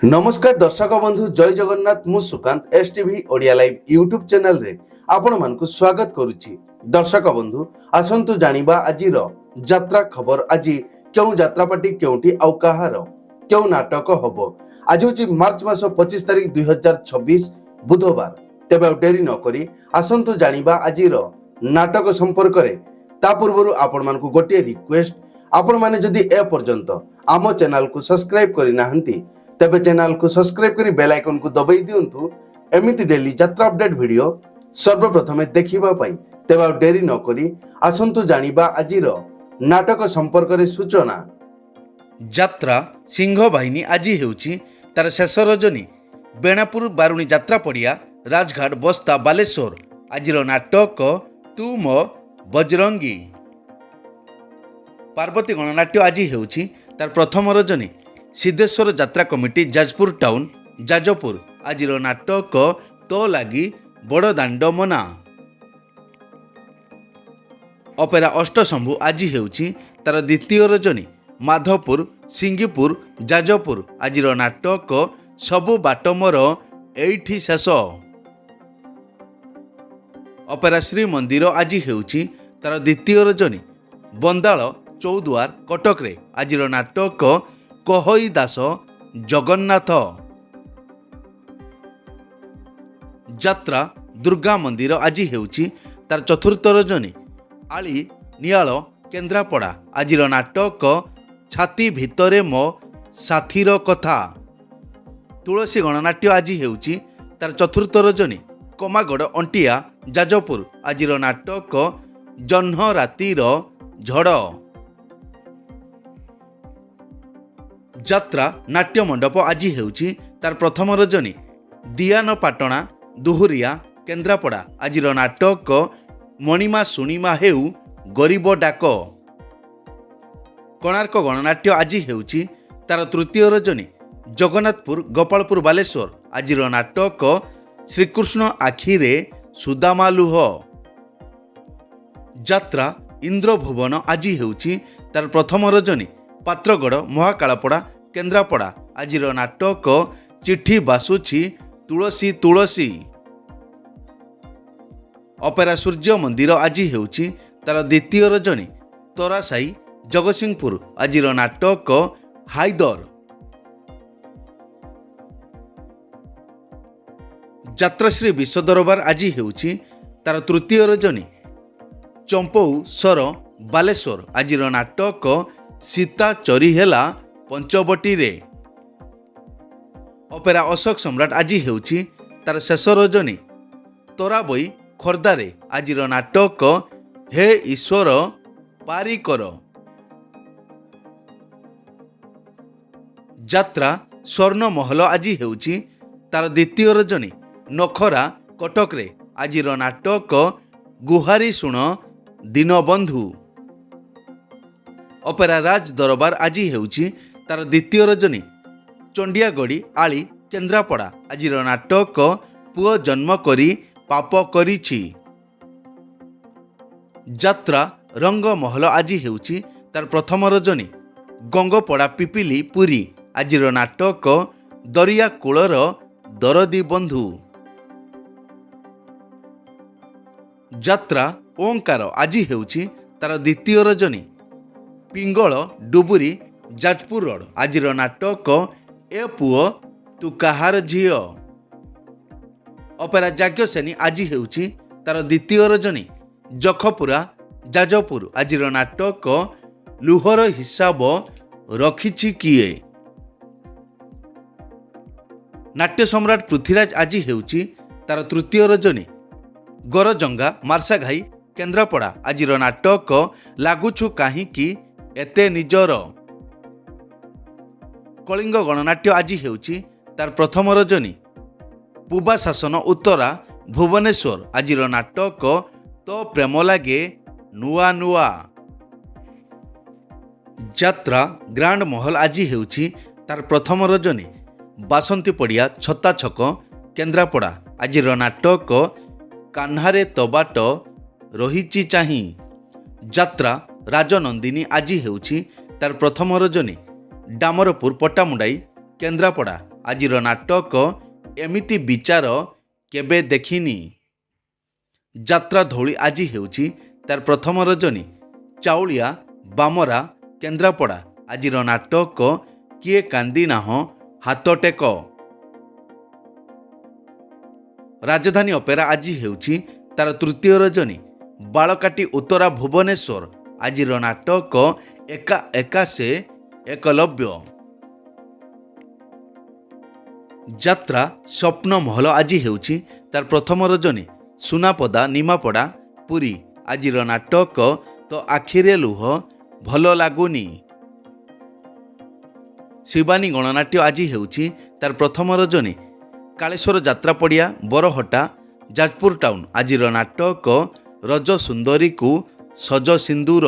नमस्कार दर्शक बंधु जय जगन्नाथ मु Sukant STV Odia live YouTube channel रे आपण मानकु स्वागत करूची। दर्शक बंधु आसंतु जानिबा आजिर यात्रा खबर। आज क्यों यात्रा पार्टी क्योंटी आउ कहार क्यों नाटक हबो। आज होची मार्च मास 25 तारिख 2026 बुधवार। तेबे डेरी न करी आसंतु जानिबा आजिर नाटक संपर्क रे। ता पूर्वरु आपण मानकु गोटे रिक्वेस्ट, आपण माने जदि ए पर्यंत आम चैनल को सब्सक्राइब करि नाहंती तेबे चैनल को सब्सक्राइब करी बेल आइकन को दबाई दियंतु एमिति डेली यात्रा अपडेट वीडियो सर्वप्रथमे देखिबा पई। तेबे डेरी न करी आसंतु जानिबा आजिर नाटक संपर्क रे सूचना। यात्रा सिंह बाहिनी आज हेउची तार शेष रजनी बेणापुर बारुणी यात्रा पड़िया राजघाट बस्ता बालेश्वर। आजिर नाटक तू मो बजरंगी। पार्वती गणनाट्य आज हेउची तार प्रथम रजनी सिद्धेश्वर यात्रा कमिटी जाजपुर टाउन जाजपुर। आजिर नाटक तो लागी बड़ दांड मना। अपेरा अष्टशंभु आज हेउची तार द्वितीय रजनी माधवपुर सिंगीपुर जाजपुर। आजिर नाटक सबु बाट मोर एठी शेष। अपेरा श्री मंदिर आज हेउची तार द्वितीय रजनी बंदाल चौद्वार कटक रे। आजिर नाटक कहई दास जगन्नाथ। यात्रा दुर्गा मंदिर आज हेउची तार चतुर्थ रजनी आली नियाल केन्द्रापड़ा। आजिर नाटक छाती भितरे मो साथीर कथा। तुलसी गणनाट्य आज हेउची तार चतुर्थ रजनी कमागड़ अंटिया जाजपुर। आजिर नाटक जह्न रातिर झड़। यात्रा नाट्य मंडप आज हेउची तार प्रथम रजनी दियान पाटणा दुहुरिया केन्द्रापड़ा। आजिर नाटक मणिमा सुणिमा हेउ गरीब डाक। कोणार्क गणनाट्य आज हेउची तार तृतीय रजनी जगन्नाथपुर गोपालपुर बालेश्वर। आजिर नाटक श्रीकृष्ण आखिरे सुदामालुह। यात्रा इंद्रभुवन आज हेउची तार प्रथम रजनी पात्रगड़ महाकालपड़ा केन्द्रापड़ा। आजिर नाटक चिठी बासुछि तुलसी तुलसी। अपेरा सूर्य मंदिर आज हेउची तार द्वितीय रजनी तरासाई जगतसिंहपुर। आजिर नाटक हाइदर। यात्राश्री विश्व दरबार आज हेउची तार तृतीय रजनी चंपऊ सर बालेश्वर। आजिर नाटक सीता चोरी हेला पंचवटी रे। अपेरा अशोक सम्राट आज हेउची तार शेष रजनी तोराबई खोर्धा रे। आजिर नाटक हे ईश्वर पारी कर। यात्रा स्वर्ण महल आज हेउची तार द्वितीय रजनी नखरा कटक रे। आजिर नाटक गुहारी शुण दीनबंधु। अपेरा राज दरबार आज हेउची तार द्वितीय रजनी चंडियागढ़ी आली केन्द्रापड़ा। आजिर नाटक पुओ जन्म करी पाप करिछि। यात्रा रंग महल आज हेउची तार प्रथम रजनी गंगपड़ा पिपिली पुरी। आजिर नाटक दरिया कूलर दरदी बंधु। यात्रा ओंकार आज हेउची तार द्वितीय रजनी पिंगल डुबुरी जाजपुर रोड। आजिर नाटक ए पुओ तू कहार झियो। अपेरा जाग्यसेनी आज हेउची तार द्वितीय रजनी जखपुरा जाजपुर। आजिर नाटक लुहर हिसाब रखिछि किए। नाट्य सम्राट पृथ्वीराज आज हेउची तार तृतीय रजनी गरजंगा मार्साघाई केन्द्रापड़ा। आजिर नाटक लागुछु काहींकी एते निजर। कलिंग गणनाट्य आज हेउची तार प्रथम रजनी पूबा शासन उत्तरा भुवनेश्वर। आजिर नाटक तो प्रेम लागे नुआ नुआ। यात्रा ग्रांड महल आज हेउची तार प्रथम रजनी बासंती पड़िया छता छक केन्द्रापड़ा। आजिर नाटक कान्हारे तबाट रहिची चाही। यात्रा राजनंदिनी आज हेउची तार प्रथम रजनी डामरपुर पट्टामुंडाई केन्द्रापड़ा। ଆଜିର ନାଟକ ଏମିତି ବିଚାର କେବେ ଦେଖିନି। ଯାତ୍ରା ଧଉଳି ଆଜି ହେଉଛି ତାର ପ୍ରଥମ ରଜନୀ। ଚାଉଳିଆ ବାମରା କେନ୍ଦ୍ରାପଡ଼ା ଆଜିର ନାଟକ କିଏ କାନ୍ଦି ନାହଁ ହାତ ଟେକ। ରାଜଧାନୀ ଅପେରା ଆଜି ହେଉଛି ତାର ତୃତୀୟ ରଜନୀ। ବାଳକାଟି ଉତ୍ତରା ଭୁବନେଶ୍ୱର ଆଜିର ନାଟକ ଏକା ଏକା ସେ ଏକଲବ୍ୟ। ଯାତ୍ରା ସ୍ୱପ୍ନମହଲ ଆଜି ହେଉଛି ତାର ପ୍ରଥମ ରଜନୀ। ସୁନାପଦା ନିମାପଡ଼ା ପୁରୀ ଆଜିର ନାଟକ ତ ଆଖିରେ ଲୁହ ଭଲ ଲାଗୁନି। ଶିବାନୀ ଗଣନାଟ୍ୟ ଆଜି ହେଉଛି ତାର ପ୍ରଥମ ରଜନୀ। କାଳେଶ୍ୱର ଯାତ୍ରା ପଡ଼ିଆ ବରହଟା ଯାଜପୁର ଟାଉନ ଆଜିର ନାଟକ ରଜ ସୁନ୍ଦରୀକୁ ସଜ ସିନ୍ଦୁର।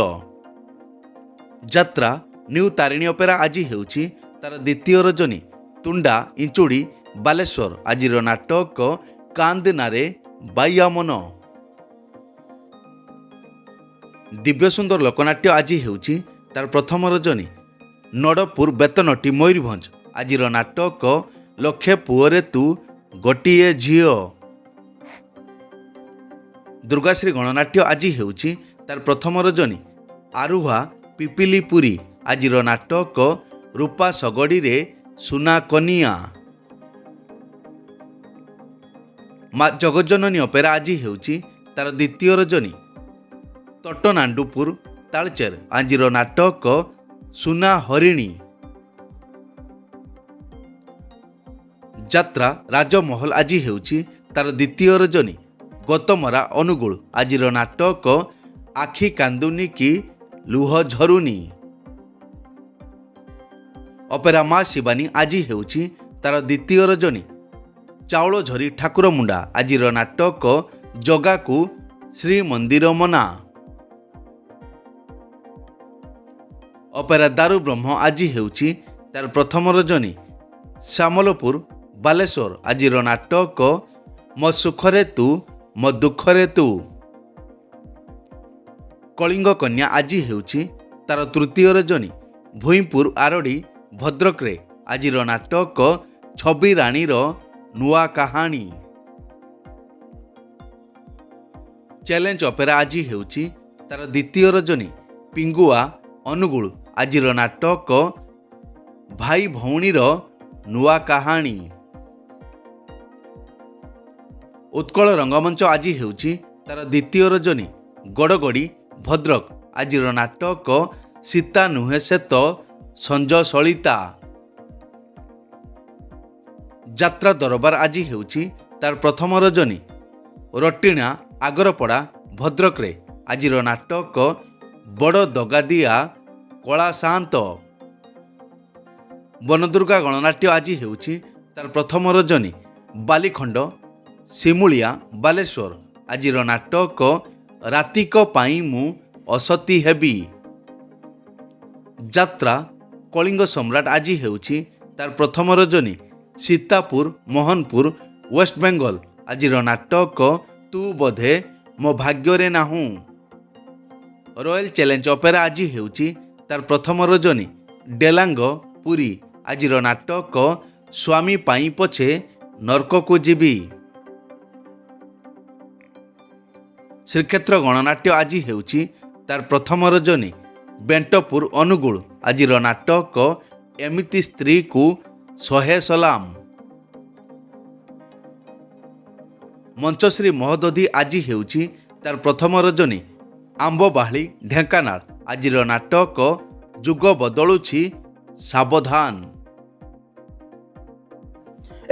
ଯାତ୍ରା ନ୍ୟୁ ତାରିଣୀ ଅପେରା ଆଜି ହେଉଛି ତାର ଦ୍ୱିତୀୟ ରଜନୀ। ତୁଣ୍ଡା ଇଞ୍ଚୁଡ଼ି ବାଲେଶ୍ୱର ଆଜିର ନାଟକ କାନ୍ଦ ନାରେ ବାଇଆ ମନ। ଦିବ୍ୟସୁନ୍ଦର ଲୋକନାଟ୍ୟ ଆଜି ହେଉଛି ତାର ପ୍ରଥମ ରଜନୀ। ନଡ଼ପୁର ବେତନଟି ମୟୂରଭଞ୍ଜ ଆଜିର ନାଟକ ଲକ୍ଷେ ପୁଅରେ ତୁ ଗୋଟିଏ ଝିଅ। ଦୁର୍ଗାଶ୍ରୀ ଗଣନାଟ୍ୟ ଆଜି ହେଉଛି ତାର ପ୍ରଥମ ରଜନୀ। ଆରୁହା ପିପିଲି ପୁରୀ ଆଜିର ନାଟକ ରୂପା ଶଗଡ଼ିରେ ସୁନା କନିଆ। ମା ଜଗଜ୍ଜନନୀ ଅପେରା ଆଜି ହେଉଛି ତାର ଦ୍ୱିତୀୟ ରଜନୀ। ତଟନାଣ୍ଡୁପୁର ତାଳଚେର ଆଜିର ନାଟକ ସୁନା ହରିଣୀ। ଯାତ୍ରା ରାଜମହଲ ଆଜି ହେଉଛି ତାର ଦ୍ୱିତୀୟ ରଜନୀ। ଗତମରା ଅନୁଗୁଳ ଆଜିର ନାଟକ ଆଖି କାନ୍ଦୁନି କି ଲୁହ ଝରୁନି। ଅପେରା ମା ଶିବାନୀ ଆଜି ହେଉଛି ତାର ଦ୍ୱିତୀୟ ରଜନୀ। ଚାଉଳଝରି ଠାକୁରମୁଣ୍ଡା ଆଜିର ନାଟକ ଜଗାକୁ ଶ୍ରୀମନ୍ଦିର ମନା। ଅପେରା ଦାରୁ ବ୍ରହ୍ମ ଆଜି ହେଉଛି ତାର ପ୍ରଥମ ରଜନୀ। ଶ୍ୟାମଲପୁର ବାଲେଶ୍ୱର ଆଜିର ନାଟକ ମୋ ସୁଖରେ ତୁ ମୋ ଦୁଃଖରେ ତୁ। କଳିଙ୍ଗ କନ୍ୟା ଆଜି ହେଉଛି ତାର ତୃତୀୟ ରଜନୀ। ଭୁଇଁପୁର ଆରଡ଼ି ଭଦ୍ରକରେ ଆଜିର ନାଟକ ଛବି ରାଣୀର ନୂଆ କାହାଣୀ। ଚ୍ୟାଲେଞ୍ଜ ଅପେରା ଆଜି ହେଉଛି ତାର ଦ୍ୱିତୀୟ ରଜନୀ। ପିଙ୍ଗୁଆ ଅନୁଗୁଳ ଆଜିର ନାଟକ ଭାଇ ଭଉଣୀର ନୂଆ କାହାଣୀ। ଉତ୍କଳ ରଙ୍ଗମଞ୍ଚ ଆଜି ହେଉଛି ତାର ଦ୍ୱିତୀୟ ରଜନୀ। ଗଡ଼ଗଡ଼ି ଭଦ୍ରକ ଆଜିର ନାଟକ ସୀତା ନୁହେଁ ସେ ତ ସଞ୍ଜ ସଳିତା। ଯାତ୍ରା ଦରବାର ଆଜି ହେଉଛି ତାର ପ୍ରଥମ ରଜନୀ। ରଟିଣା ଆଗରପଡ଼ା ଭଦ୍ରକରେ ଆଜିର ନାଟକ ବଡ଼ ଦଗାଦିଆ କଳା ସାନ୍ତ। ବନଦୁର୍ଗା ଗଣନାଟ୍ୟ ଆଜି ହେଉଛି ତାର ପ୍ରଥମ ରଜନୀ। ବାଲିଖଣ୍ଡ ଶିମୁଳିଆ ବାଲେଶ୍ୱର ଆଜିର ନାଟକ ରାତିକ ପାଇଁ ମୁଁ ଅସତୀ ହେବି। ଯାତ୍ରା କଳିଙ୍ଗ ସମ୍ରାଟ ଆଜି ହେଉଛି ତାର ପ୍ରଥମ ରଜନୀ। ସୀତାପୁର ମୋହନପୁର ୱେଷ୍ଟବେଙ୍ଗଲ ଆଜିର ନାଟକ ତୁ ବୋଧେ ମୋ ଭାଗ୍ୟରେ ନାହୁଁ। ରୟାଲ ଚ୍ୟାଲେଞ୍ଜ ଅପେରା ଆଜି ହେଉଛି ତାର ପ୍ରଥମ ରଜନୀ। ଡେଲାଙ୍ଗ ପୁରୀ ଆଜିର ନାଟକ ସ୍ୱାମୀ ପାଇଁ ପଛେ ନର୍କକୁ ଯିବି। ଶ୍ରୀକ୍ଷେତ୍ର ଗଣନାଟ୍ୟ ଆଜି ହେଉଛି ତାର ପ୍ରଥମ ରଜନୀ। ବେଣ୍ଟପୁର ଅନୁଗୁଳ ଆଜିର ନାଟକ ଏମିତି ସ୍ତ୍ରୀକୁ ଶହେ ସଲାମ। ମଞ୍ଚଶ୍ରୀ ମହୋଦଧି ଆଜି ହେଉଛି ତାର ପ୍ରଥମ ରଜନୀ। ଆମ୍ବବାହାଳି ଢେଙ୍କାନାଳ ଆଜିର ନାଟକ ଯୁଗ ବଦଳୁଛି ସାବଧାନ।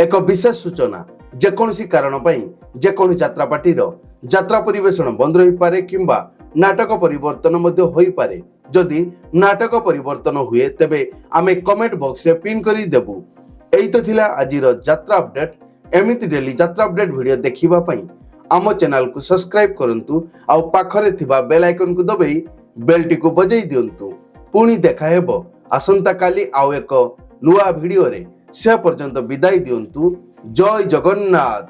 ଏକ ବିଶେଷ ସୂଚନା, ଯେକୌଣସି କାରଣ ପାଇଁ ଯେକୌଣସି ଯାତ୍ରାପାର୍ଟିର ଯାତ୍ରା ପରିବେଷଣ ବନ୍ଦ ରହିପାରେ କିମ୍ବା ନାଟକ ପରିବର୍ତ୍ତନ ମଧ୍ୟ ହୋଇପାରେ। ଯଦି ନାଟକ ପରିବର୍ତ୍ତନ ହୁଏ ତେବେ ଆମେ କମେଣ୍ଟ ବକ୍ସରେ ପିନ୍ କରି ଦେବୁ। ଏଇ ତ ଥିଲା ଆଜିର ଯାତ୍ରା ଅପଡେଟ୍। ଏମିତି ଡେଲି ଯାତ୍ରା ଅପଡେଟ୍ ଭିଡ଼ିଓ ଦେଖିବା ପାଇଁ ଆମ ଚ୍ୟାନେଲକୁ ସବସ୍କ୍ରାଇବ କରନ୍ତୁ ଆଉ ପାଖରେ ଥିବା ବେଲ୍ ଆଇକନକୁ ଦବାଇ ବେଲଟିକୁ ବଜାଇ ଦିଅନ୍ତୁ। ପୁଣି ଦେଖା ହେବ ଆସନ୍ତାକାଲି ଆଉ ଏକ ନୂଆ ଭିଡ଼ିଓରେ। ସେ ପର୍ଯ୍ୟନ୍ତ ବିଦାୟ ଦିଅନ୍ତୁ। ଜୟ ଜଗନ୍ନାଥ।